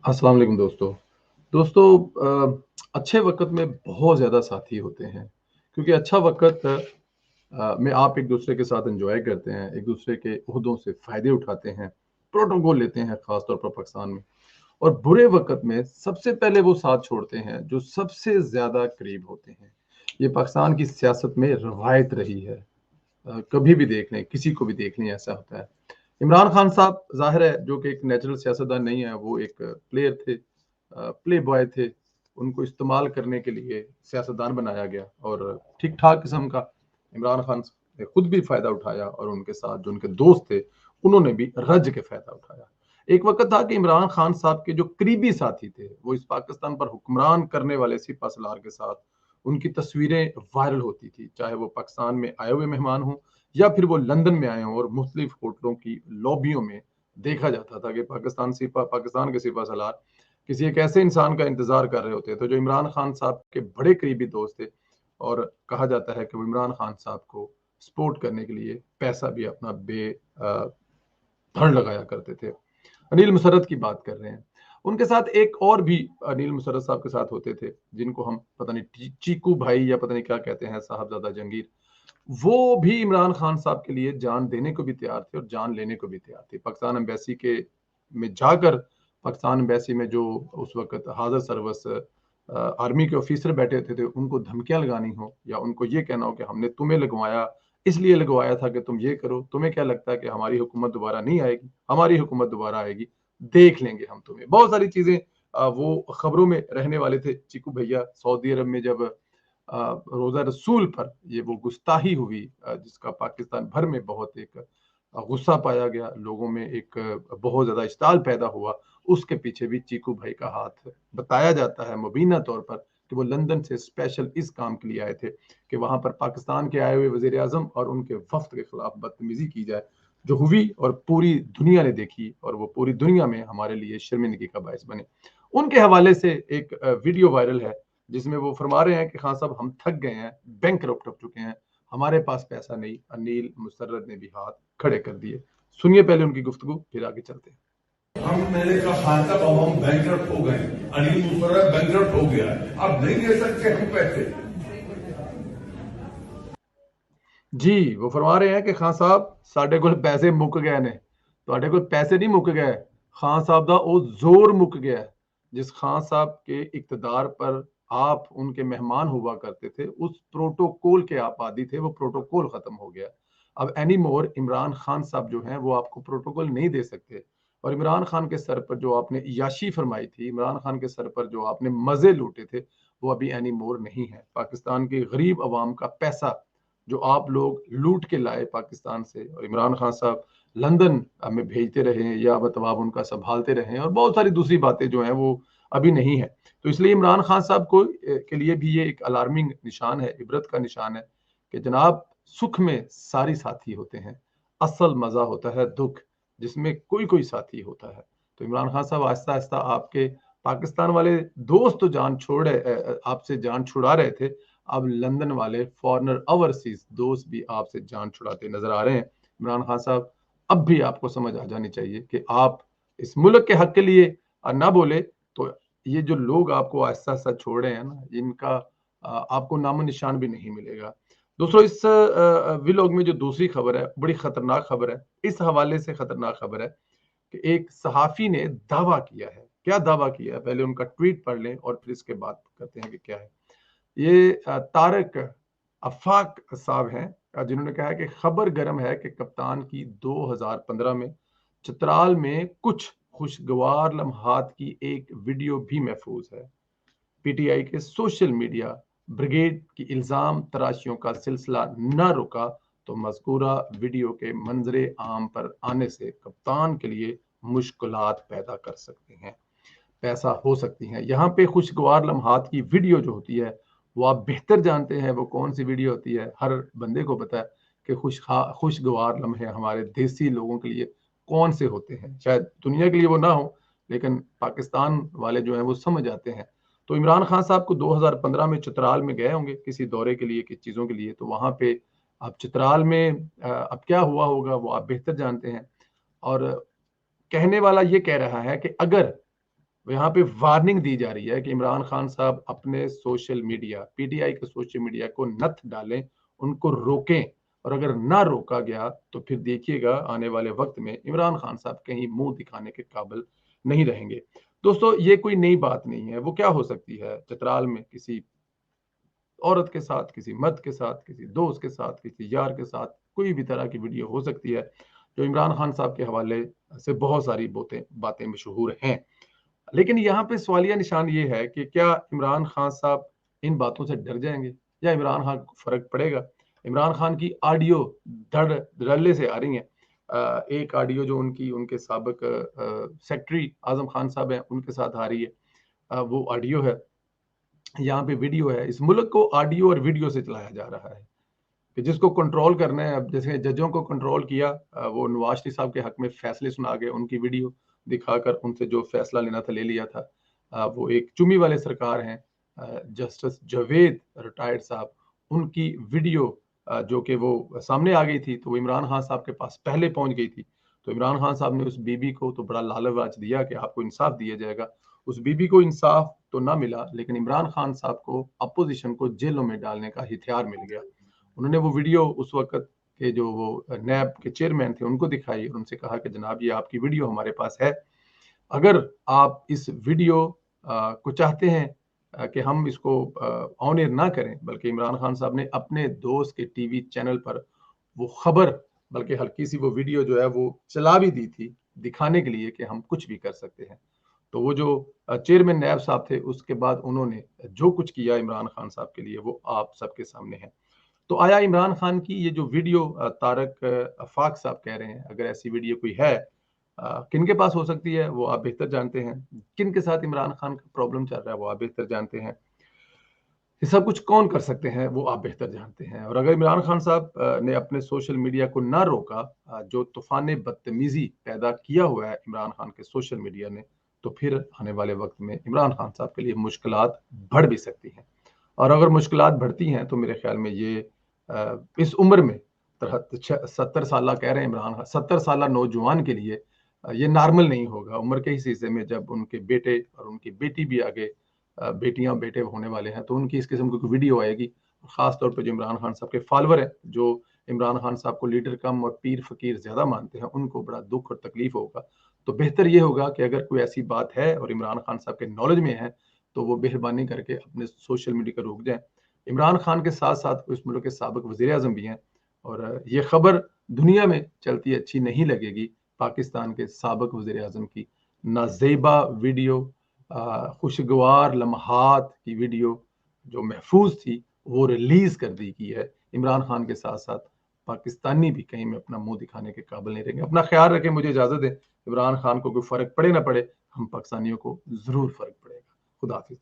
अस्सलाम वालेकुम दोस्तों अच्छे वक़्त में बहुत ज़्यादा साथी होते हैं, क्योंकि अच्छा वक़्त में आप एक-दूसरे के साथ एन्जॉय करते हैं, एक-दूसरे के ओहदों से फ़ायदे उठाते हैं, प्रोटोकॉल लेते हैं ख़ास तौर पर पाकिस्तान में। और बुरे वक़्त में सबसे पहले वो साथ छोड़ते हैं जो सबसे ज़्यादा करीब होते हैं। ये पाकिस्तान की सियासत में रवायत रही है। कभी भी देख लें, किसी को भी देख लें ऐसा होता है। इमरान खान साहब ज़ाहिर है जो कि एक नेचुरल सियासतदान नहीं है, वो एक प्लेयर थे, प्ले बॉय थे। उनको इस्तेमाल करने के लिए सियासतदान बनाया गया और ठीक-ठाक किस्म का इमरान खान ने खुद भी फ़ायदा उठाया और उनके साथ जो उनके दोस्त थे, उन्होंने भी रज के फ़ायदा उठाया। एक वक़्त था कि इमरान खान साहब के जो करीबी साथी थे, वो इस पाकिस्तान पर हुक्मरान करने वाले सिपह-सलार के साथ उनकी तस्वीरें वायरल होती थी, चाहे वो पाकिस्तान में आए हुए मेहमान हों या फिर वो लंदन में आए हों और मुख्तलिफ होटलों की लॉबियों में देखा जाता था कि पाकिस्तान के सिपह-सलार किसी एक ऐसे इंसान का इंतज़ार कर रहे होते थे जो इमरान खान साहब के बड़े करीबी दोस्त थे और कहा जाता है कि वो इमरान खान साहब को सपोर्ट करने के लिए पैसा भी अपना धड़ लगाया करते थे। अनिल मुशर्रफ की बात कर रहे हैं। उनके साथ एक और भी अनिल मुशर्रफ साहब के साथ होते थे, जिनको हम पता नहीं चीकू भाई या पता नहीं क्या कहते हैं, साहबजादा जंगीर। वो भी इमरान खान साहब के लिए जान देने को भी तैयार थे और जान लेने को भी तैयार थे। पाकिस्तान एम्बेसी के में जाकर पाकिस्तान एम्बेसी में जो उस वक़्त हाज़िर सर्वस आर्मी के ऑफिसर बैठे थे, उनको धमकियाँ लगानी हो या उनको ये कहना हो कि हमने तुम्हें लगवाया, इसलिए लगवाया था कि तुम ये करो। तुम्हें क्या लगता है कि हमारी हुकूमत दोबारा नहीं आएगी? हमारी हुकूमत दोबारा आएगी, देख लेंगे हम तुम्हें। बहुत सारी चीज़ें वो खबरों में रहने वाले थे। चीकू भैया सऊदी अरब में जब रोज़ा रसूल पर ये वो गुस्ताही हुई, जिसका पाकिस्तान भर में बहुत एक गुस्सा पाया गया, लोगों में एक बहुत ज़्यादा इश्ताल पैदा हुआ। उसके पीछे भी चीकू भाई का हाथ बताया जाता है मुबीना तौर पर कि वो लंदन से स्पेशल इस काम के लिए आए थे कि वहाँ पर पाकिस्तान के आए हुए वज़ीर-ए-आज़म और उनके वफ़्द के खिलाफ बदतमीज़ी की जाए, जो हुई और पूरी दुनिया ने देखी और वो पूरी दुनिया में हमारे लिए शर्मिंदगी का बायस बने। उनके हवाले से एक वीडियो वायरल है, जिसमें वो फरमा रहे हैं कि खान साहब हम थक गए हैं, बैंकरप्ट हो चुके हैं, हमारे पास पैसा नहीं। अनिल मुसर्रद ने भी हाथ खड़े कर दिए। सुनिए पहले उनकी गुफ्तगू, फिर आगे चलते हैं। मैंने कहा खान साहब अब हम बैंकरप्ट हो गए, अनिल मुशर्रफ बैंकरप्ट हो गया, अब नहीं दे सकते हम पैसे। जी, वो फरमा रहे हैं कि खान साहब साढ़े कोल पैसे मुक गए ने। ਤੁਹਾਡੇ ਕੋਲ पैसे नहीं मुक गए, खान साहब दा वो जोर मुक गया है। जिस खान साहब के इक़्तिदार पर आप उनके मेहमान हुआ करते थे, उस प्रोटोकॉल के आप आदी थे, वो प्रोटोकॉल खत्म हो गया। अब एनी मोर इमरान खान साहब जो हैं, वो आपको प्रोटोकॉल नहीं दे सकते। और इमरान खान के सर पर जो आपने इयाशी फरमाई थी, इमरान खान के सर पर जो आपने मज़े लूटे थे, वो अभी एनी मोर नहीं है। पाकिस्तान की गरीब अवाम का पैसा जो आप लोग लूट के लाए पाकिस्तान से और इमरान खान साहब लंदन में भेजते रहे या मतलब उनका संभालते रहे और बहुत सारी दूसरी बातें जो हैं वो अभी नहीं है। तो इसलिए इमरान खान साहब को के लिए भी ये एक अलार्मिंग निशान है, इबरत का निशान है कि जनाब सुख में सारी साथी होते हैं, असल मज़ा होता है दुख, जिसमें कोई-कोई साथी होता है। तो इमरान खान साहब आहिस्ता-आहिस्ता आपके पाकिस्तान वाले दोस्त तो जान छोड़ आपसे जान छुड़ा रहे थे, अब लंदन वाले फॉरेनर ओवरसीज दोस्त भी आपसे जान छुड़ाते नजर आ रहे हैं। इमरान खान साहब, अब भी आपको समझ आ जानी चाहिए कि आप इस मुल्क के हक के लिए ना बोले तो ये जो लोग आपको आहिस्ता-आहिस्ता छोड़ रहे हैं ना, इनका आपको नामो निशान भी नहीं मिलेगा। दोस्तों इस व्लॉग में जो दूसरी खबर है, बड़ी खतरनाक खबर है। इस हवाले से खतरनाक खबर है कि एक सहाफ़ी ने दावा किया है। क्या दावा किया है? पहले उनका ट्वीट पढ़ लें और फिर इसके बाद करते हैं कि क्या है। ये तारिक आफाक साहब हैं, जिन्होंने कहा है कि खबर गर्म है कि कप्तान की 2015 में चित्राल में कुछ खुशगवार लम्हात की एक वीडियो भी महफूज है। पीटीआई के सोशल मीडिया ब्रिगेड की इल्जाम तराशियों का सिलसिला न रुका तो मज़कूरा वीडियो के मंजरे आम पर आने से कप्तान के लिए मुश्किलात पैदा कर सकते हैं, पैसा हो सकती हैं। यहाँ पे खुशगवार लम्हात की वीडियो जो होती है, वो आप बेहतर जानते हैं वो कौन सी वीडियो होती है। हर बंदे को पता है कि खुशगवार लम्हे हमारे देसी लोगों के लिए कौन से होते हैं। शायद दुनिया के लिए वो ना हो, लेकिन पाकिस्तान वाले जो हैं वो समझ आते हैं। तो इमरान खान साहब को 2015 में चित्राल में गए होंगे किसी दौरे के लिए, किसी चीज़ों के लिए, तो वहाँ पे अब चित्राल में अब क्या हुआ होगा वो आप बेहतर जानते हैं। और कहने वाला ये कह रहा है कि अगर यहाँ पे वार्निंग दी जा रही है कि इमरान खान साहब अपने सोशल मीडिया, पीटीआई के सोशल मीडिया को नत्थ डालें, उनको रोकें, और अगर ना रोका गया तो फिर देखिएगा आने वाले वक्त में इमरान खान साहब कहीं मुंह दिखाने के काबिल नहीं रहेंगे। दोस्तों, ये कोई नई बात नहीं है। वो क्या हो सकती है, चतराल में किसी औरत के साथ, किसी मर्द के साथ, किसी दोस्त के साथ, किसी यार के साथ कोई भी तरह की वीडियो हो सकती है जो इमरान खान साहब के हवाले से बहुत सारी बातें मशहूर हैं। लेकिन यहाँ पे सवालिया निशान ये है कि क्या इमरान खान साहब इन बातों से डर जाएंगे या इमरान खान को फर्क पड़ेगा? इमरान खान की ऑडियो धड़ धड़ल्ले से आ रही हैं। एक ऑडियो जो उनके साबिक सेक्रेटरी आजम खान साहब हैं उनके साथ आ रही है। वो ऑडियो है, यहाँ पे वीडियो है। इस मुल्क को ऑडियो और वीडियो से चलाया जा रहा है कि जिसको कंट्रोल करना है। अब जैसे जजों को कंट्रोल किया, वो नवाज शरीफ साहब के हक में फैसले सुना के उनकी वीडियो दिखाकर उनसे जो फैसला लेना था ले लिया था। वो एक चुमी वाले सरकार हैं, जस्टिस जावेद रिटायर्ड साहब, उनकी वीडियो जो कि वो सामने आ गई थी तो वो इमरान खान साहब के पास पहले पहुंच गई थी। तो इमरान खान साहब ने उस बीबी को तो बड़ा लालच दिया कि आपको इंसाफ दिया जाएगा। उस बीबी को इंसाफ तो ना मिला, लेकिन इमरान खान साहब को अपोजिशन को जेलों में डालने का हथियार मिल गया। उन्होंने वो वीडियो उस वक्त के जो वो नैब के चेयरमैन थे उनको दिखाई और उनसे कहा कि जनाब ये आपकी वीडियो हमारे पास है, अगर आप इस वीडियो को चाहते हैं कि हम इसको ऑन एयर ना करें, बल्कि इमरान खान साहब ने अपने दोस्त के टीवी चैनल पर वो खबर, बल्कि हल्की सी वो वीडियो जो है वो चला भी दी थी दिखाने के लिए कि हम कुछ भी कर सकते हैं। तो वो जो चेयरमैन नैब साहब थे उसके बाद उन्होंने जो कुछ किया इमरान खान साहब के लिए वो आप सबके सामने है। तो आया इमरान खान की ये जो वीडियो तारक अफाक साहब कह रहे हैं, अगर ऐसी वीडियो कोई है किन के पास हो सकती है वो आप बेहतर जानते हैं। किन के साथ इमरान खान का प्रॉब्लम चल रहा है वो आप बेहतर जानते हैं। ये सब कुछ कौन कर सकते हैं वो आप बेहतर जानते हैं। और अगर इमरान खान साहब ने अपने सोशल मीडिया को ना रोका, जो तूफान बदतमीजी पैदा किया हुआ है इमरान खान के सोशल मीडिया ने, तो फिर आने वाले वक्त में इमरान खान साहब के लिए मुश्किलात बढ़ भी सकती हैं। और अगर मुश्किलात बढ़ती हैं तो मेरे ख्याल में ये इस उम्र में 70 साल कह रहे हैं इमरान खान, 70 साल नौजवान के लिए ये नॉर्मल नहीं होगा। उम्र के इस हिस्से में जब उनके बेटे और उनकी बेटी भी आगे बेटियां बेटे होने वाले हैं तो उनकी इस किस्म की वीडियो आएगी। खास तौर पे जो इमरान खान साहब के फॉलोअर हैं, जो इमरान खान साहब को लीडर कम और पीर फकीर ज्यादा मानते हैं, उनको बड़ा दुख और तकलीफ होगा। तो बेहतर ये होगा कि अगर कोई ऐसी बात है और इमरान खान साहब के नॉलेज में है तो वो मेहरबानी करके अपने सोशल मीडिया को रोक जाए। इमरान खान के साथ साथ इस मुल्क के साबिक वजीर आजम भी हैं, और ये खबर दुनिया में चलती अच्छी नहीं लगेगी। पाकिस्तान के साबिक वजीर आजम की नाजेबा वीडियो, खुशगवार लम्हात की वीडियो जो महफूज थी वो रिलीज कर दी गई है। इमरान खान के साथ साथ पाकिस्तानी भी कहीं में अपना मुंह दिखाने के काबिल नहीं रहेंगे। अपना ख्याल रखें, मुझे इजाजत दें। इमरान खान को कोई फर्क पड़े ना पड़े, हम पाकिस्तानियों को जरूर फर्क पड़ेगा। खुदा हाफिज।